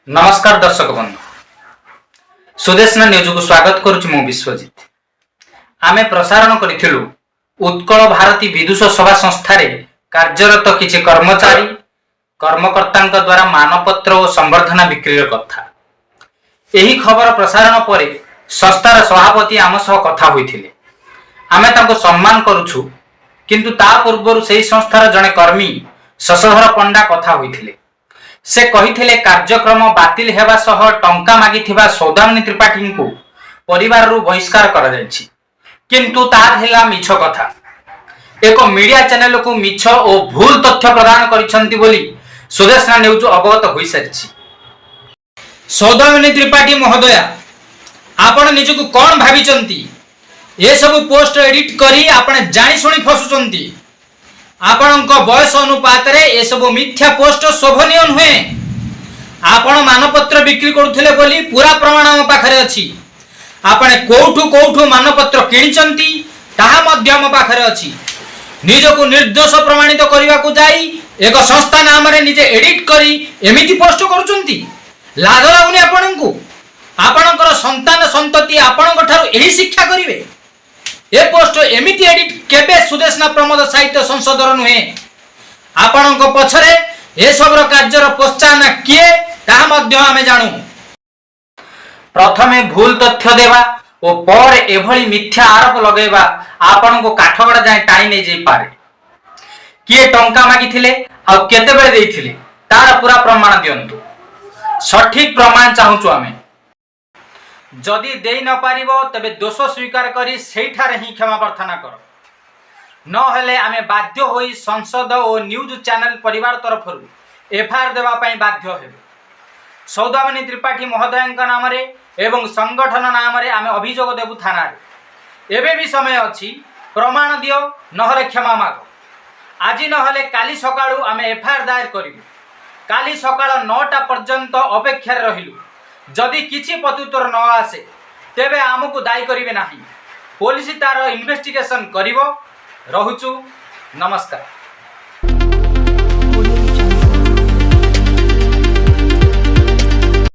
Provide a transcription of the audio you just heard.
नमस्कार दर्शक बंधु सुदेशना न्यूज को स्वागत करुच्ची मु विश्वजित। आमे प्रसारण करिथिलु उत्कल भारती विदुष सभा संस्था रे कार्यरत किछि कर्मचारी कर्मकर्तांक द्वारा मानपत्र और संबर्धना बिक्री कथा। एही खबर प्रसारण परे संस्थार सभापति आम सह कथा होइथिले। आमे तांको सम्मान करूछु, किंतु ता पूर्वरु सेही संस्थार जने कर्मी शशधर पंडा कथा होइथिले। से कहिथिले कार्यक्रम बातिल हेबा सह टंका मागिथिबा सौदामिनी त्रिपाठी को परिवार रु बहिष्कार करा जायछि, किंतु ताहा हेला मिछ कथा। एक मीडिया चैनल को मिछ और भूल तथ्य प्रदान करिसंती बोली सुदेशना न्यूज अवगत होई सारिछि। सौदामिनी त्रिपाठी महोदया, आपण निजको कोन भाबिचंती? ए सब पोस्ट एडिट करी आपण जानि सुनी फसुचंती। आपणक बयस अनुपात रे ए सब मिथ्या पोस्ट शोभनीय नुहे। आपण मानपत्र बिक्री करुथिले बोली पूरा प्रमाण हम पाखरे अछि। आपण कोठू मानपत्र किनिचंती ताहा मध्य हम पाखरे अछि। निजको निर्दोष प्रमाणित करबा को जाई एक संस्था नाम रे निजे एडिट करी एमिति पोस्ट करूचंती। लाज लागुनी आपणकू? आपणकर संतान संतति आपणक ठारू एही शिक्षा करिवे? ए पोस्ट एमिति एडिट केबे सुदेशना प्रमोद साहित्य संसदर नुहे। आपणक पछरे ए सबर कार्यर प्रोत्साहन किए ताहा मध्य आमे जानु। प्रथमे भूल तथ्य देवा और पर एभली मिथ्या आरोप लगेबा आपणको काठगड़ा जाय टाणी नै जाई पारे। किए टंका मागिथिले आ केते बेले देइथिले तार पूरा प्रमाण दियंतु। सठिक प्रमाण चाहूछु आमे। जदि देई न पारिबो तबे दोष स्वीकार करी सेठारे ही क्षमा प्रार्थना कर। न हेले आमे बाध्य होई संसद और न्यूज चैनल परिवार तरफरु एफआईआर देवा पई बाध्य हेबे। सौदामिनी त्रिपाठी महोदयंक नाम रे एवं संगठन नाम रे आमे अभियोग देबु थाना रे। एबे भी समय अछि, प्रमाण दियो नहले क्षमा मागो। आजि नहले काली सकाळु आमे एफआईआर दायर करिबु। काली सकाळ 9टा पर्यंत अपेक्षा रहिलु। जदि किछि प्रत्युत्तर न आसे तेबे आमको दायी करिवे नाही। पुलिस तार इन्वेस्टिगेशन करिवो। रहुचु, नमस्कार।